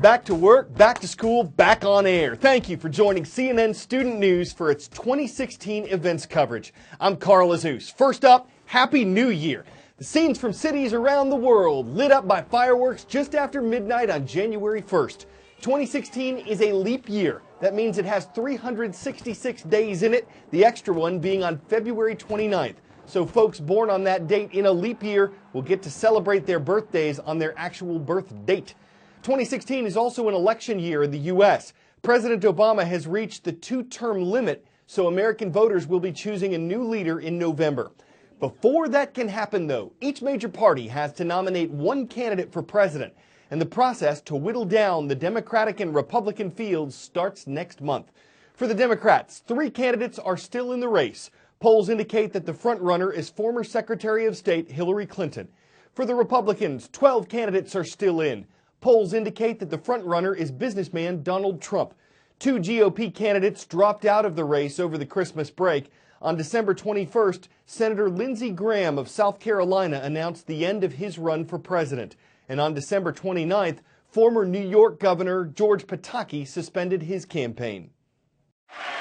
Back to work, back to school, back on air. Thank you for joining CNN Student News for its 2016 events coverage. I'm Carl Azus. First up, Happy New Year. The scenes from cities around the world lit up by fireworks just after midnight on January 1st. 2016 is a leap year. That means it has 366 days in it, the extra one being on February 29th. So folks born on that date in a leap year will get to celebrate their birthdays on their actual birth date. 2016 is also an election year in the U.S. President Obama has reached the two-term limit, so American voters will be choosing a new leader in November. Before that can happen, though, each major party has to nominate one candidate for president, and the process to whittle down the Democratic and Republican fields starts next month. For the Democrats, 3 candidates are still in the race. Polls indicate that the frontrunner is former Secretary of State Hillary Clinton. For the Republicans, 12 candidates are still in. Polls indicate that the frontrunner is businessman Donald Trump. 2 GOP candidates dropped out of the race over the Christmas break. On December 21st, Senator Lindsey Graham of South Carolina announced the end of his run for president. And on December 29th, former New York Governor George Pataki suspended his campaign.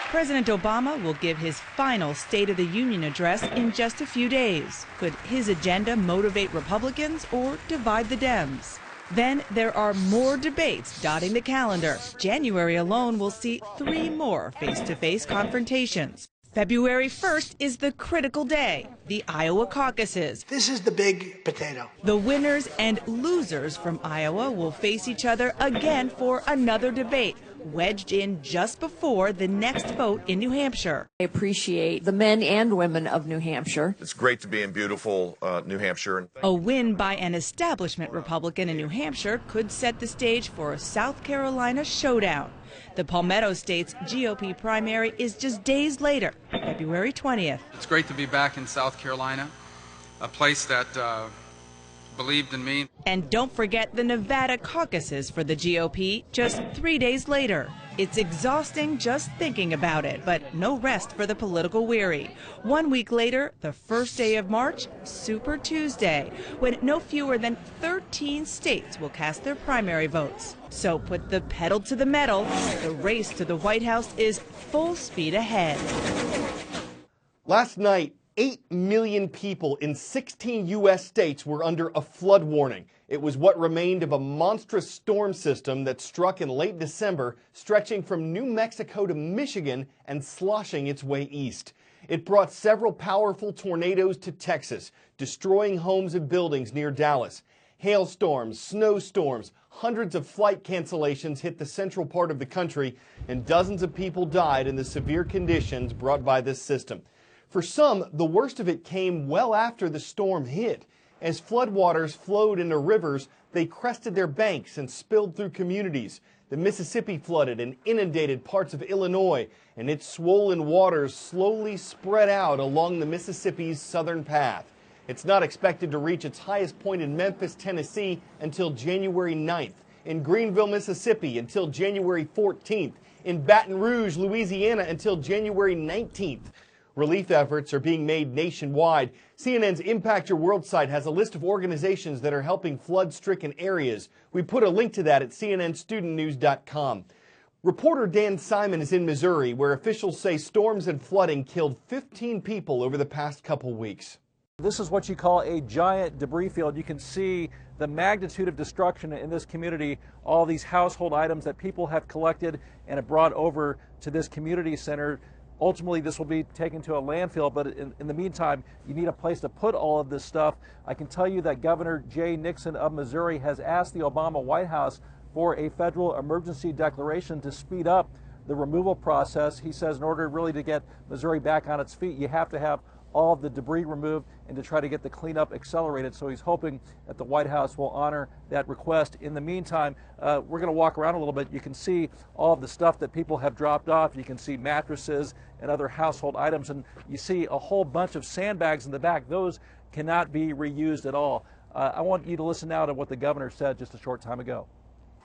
President Obama will give his final State of the Union address in just a few days. Could his agenda motivate Republicans or divide the Dems? Then there are more debates dotting the calendar. January alone will see 3 more face-to-face confrontations. February 1st is the critical day, the Iowa caucuses. This is the big potato. The winners and losers from Iowa will face each other again for another debate, wedged in just before the next vote in New Hampshire. I appreciate the men and women of New Hampshire. It's great to be in beautiful New Hampshire. A win by an establishment Republican in New Hampshire could set the stage for a South Carolina showdown. The Palmetto State's GOP primary is just days later, February 20th. It's great to be back in South Carolina, a place that believed in me. And don't forget the Nevada caucuses for the GOP just 3 days later. It's exhausting just thinking about it, but no rest for the political weary. 1 week later, the first day of March, Super Tuesday, when no fewer than 13 states will cast their primary votes. So put the pedal to the metal. The race to the White House is full speed ahead. Last night, 8 million people in 16 U.S. states were under a flood warning. It was what remained of a monstrous storm system that struck in late December, stretching from New Mexico to Michigan and sloshing its way east. It brought several powerful tornadoes to Texas, destroying homes and buildings near Dallas. Hailstorms, snowstorms, hundreds of flight cancellations hit the central part of the country, and dozens of people died in the severe conditions brought by this system. For some, the worst of it came well after the storm hit. As floodwaters flowed into rivers, they crested their banks and spilled through communities. The Mississippi flooded and inundated parts of Illinois, and its swollen waters slowly spread out along the Mississippi's southern path. It's not expected to reach its highest point in Memphis, Tennessee until January 9th, in Greenville, Mississippi until January 14th, in Baton Rouge, Louisiana until January 19th. Relief efforts are being made nationwide. CNN's Impact Your World site has a list of organizations that are helping flood-stricken areas. We put a link to that at cnnstudentnews.com. Reporter Dan Simon is in Missouri, where officials say storms and flooding killed 15 people over the past couple weeks. This is what you call a giant debris field. You can see the magnitude of destruction in this community, all these household items that people have collected and have brought over to this community center. Ultimately, this will be taken to a landfill, but in the meantime, you need a place to put all of this stuff. I can tell you that Governor Jay Nixon of Missouri has asked the Obama White House for a federal emergency declaration to speed up the removal process. He says in order really to get Missouri back on its feet, you have to have all of the debris removed and to try to get the cleanup accelerated. So he's hoping that the White House will honor that request. In the meantime, we're going to walk around a little bit. You can see all of the stuff that people have dropped off. You can see mattresses and other household items, and you see a whole bunch of sandbags in the back. Those cannot be reused at all. I want you to listen now to what the governor said just a short time ago.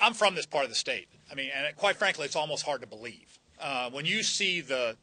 I'm from this part of the state. I mean, and quite frankly, it's almost hard to believe. When you see the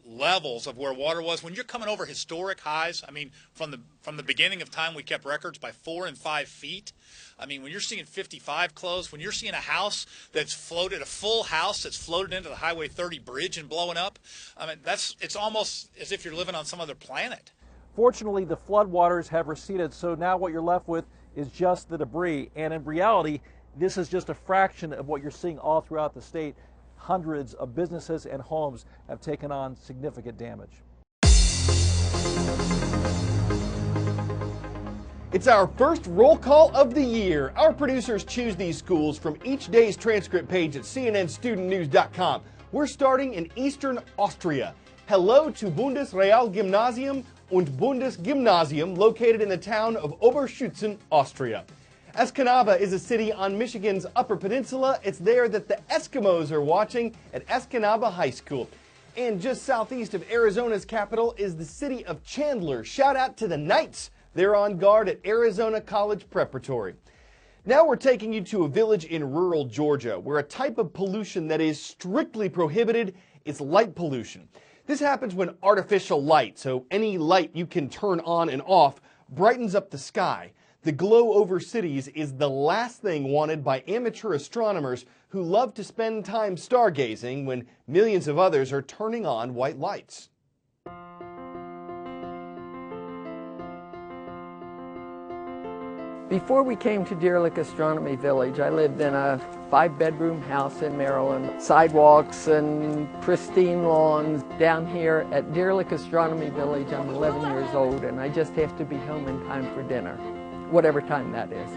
levels of where water was, when you're coming over historic highs, I mean, from the beginning of time, we kept records by 4 and 5 feet. I mean, when you're seeing 55 close, when you're seeing a house that's floated, a full house that's floated into the Highway 30 bridge and blowing up, I mean, it's almost as if you're living on some other planet. Fortunately, the floodwaters have receded, so now what you're left with is just the debris. And in reality, this is just a fraction of what you're seeing all throughout the state. Hundreds of businesses and homes have taken on significant damage. It's our first roll call of the year. Our producers choose these schools from each day's transcript page at cnnstudentnews.com. We're starting in Eastern Austria. Hello to Bundesrealgymnasium und Bundesgymnasium, located in the town of Oberschützen, Austria. Escanaba is a city on Michigan's Upper Peninsula. It's there that the Eskimos are watching at Escanaba High School. And just southeast of Arizona's capital is the city of Chandler. Shout out to the Knights. They're on guard at Arizona College Preparatory. Now we're taking you to a village in rural Georgia where a type of pollution that is strictly prohibited is light pollution. This happens when artificial light, so any light you can turn on and off, brightens up the sky. The glow over cities is the last thing wanted by amateur astronomers who love to spend time stargazing when millions of others are turning on white lights. Before we came to Deer Lick Astronomy Village, I lived in a 5-bedroom house in Maryland. Sidewalks and pristine lawns. Down here at Deer Lick Astronomy Village, I'm 11 years old, and I just have to be home in time for dinner, whatever time that is.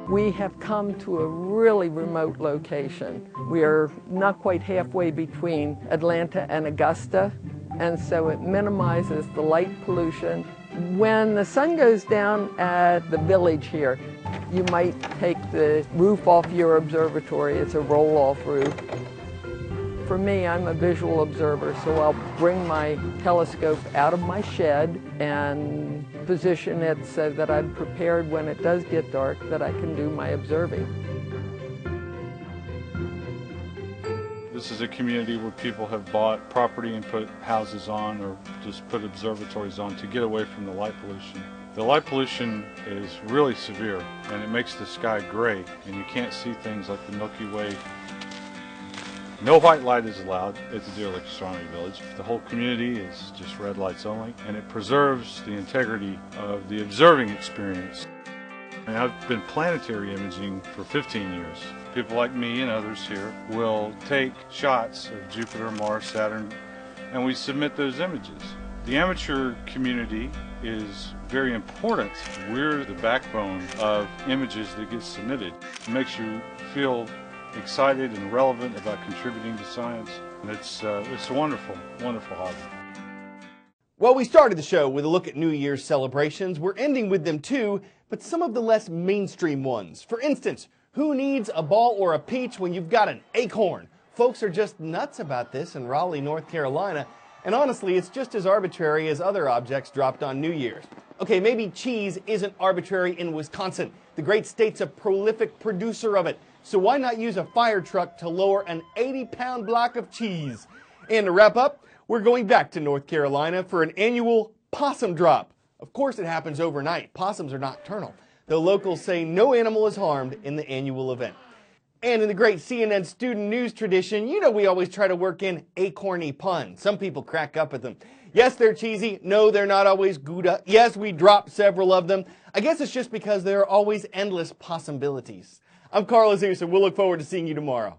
We have come to a really remote location. We are not quite halfway between Atlanta and Augusta, and so it minimizes the light pollution. When the sun goes down at the village here, you might take the roof off your observatory. It's a roll-off roof. For me, I'm a visual observer, so I'll bring my telescope out of my shed and position it so that I'm prepared when it does get dark that I can do my observing. This is a community where people have bought property and put houses on or just put observatories on to get away from the light pollution. The light pollution is really severe and it makes the sky gray and you can't see things like the Milky Way. No white light is allowed at the Deer Lick Astronomy Village. The whole community is just red lights only, and it preserves the integrity of the observing experience. And I've been planetary imaging for 15 years. People like me and others here will take shots of Jupiter, Mars, Saturn, and we submit those images. The amateur community is very important. We're the backbone of images that get submitted. It makes you feel excited and relevant about contributing to science. And it's a wonderful, wonderful hobby. Well, we started the show with a look at New Year's celebrations. We're ending with them too, but some of the less mainstream ones. For instance, who needs a ball or a peach when you've got an acorn? Folks are just nuts about this in Raleigh, North Carolina. And honestly, it's just as arbitrary as other objects dropped on New Year's. Okay, maybe cheese isn't arbitrary in Wisconsin. The great state's a prolific producer of it. So why not use a fire truck to lower an 80-pound block of cheese? And to wrap up, we're going back to North Carolina for an annual possum drop. Of course it happens overnight. Possums are nocturnal, though locals say no animal is harmed in the annual event. And in the great CNN student news tradition, you know we always try to work in acorny puns. Some people crack up at them. Yes, they're cheesy. No, they're not always Gouda. Yes, we drop several of them. I guess it's just because there are always endless possibilities. I'm Carl Azus, and we'll look forward to seeing you tomorrow.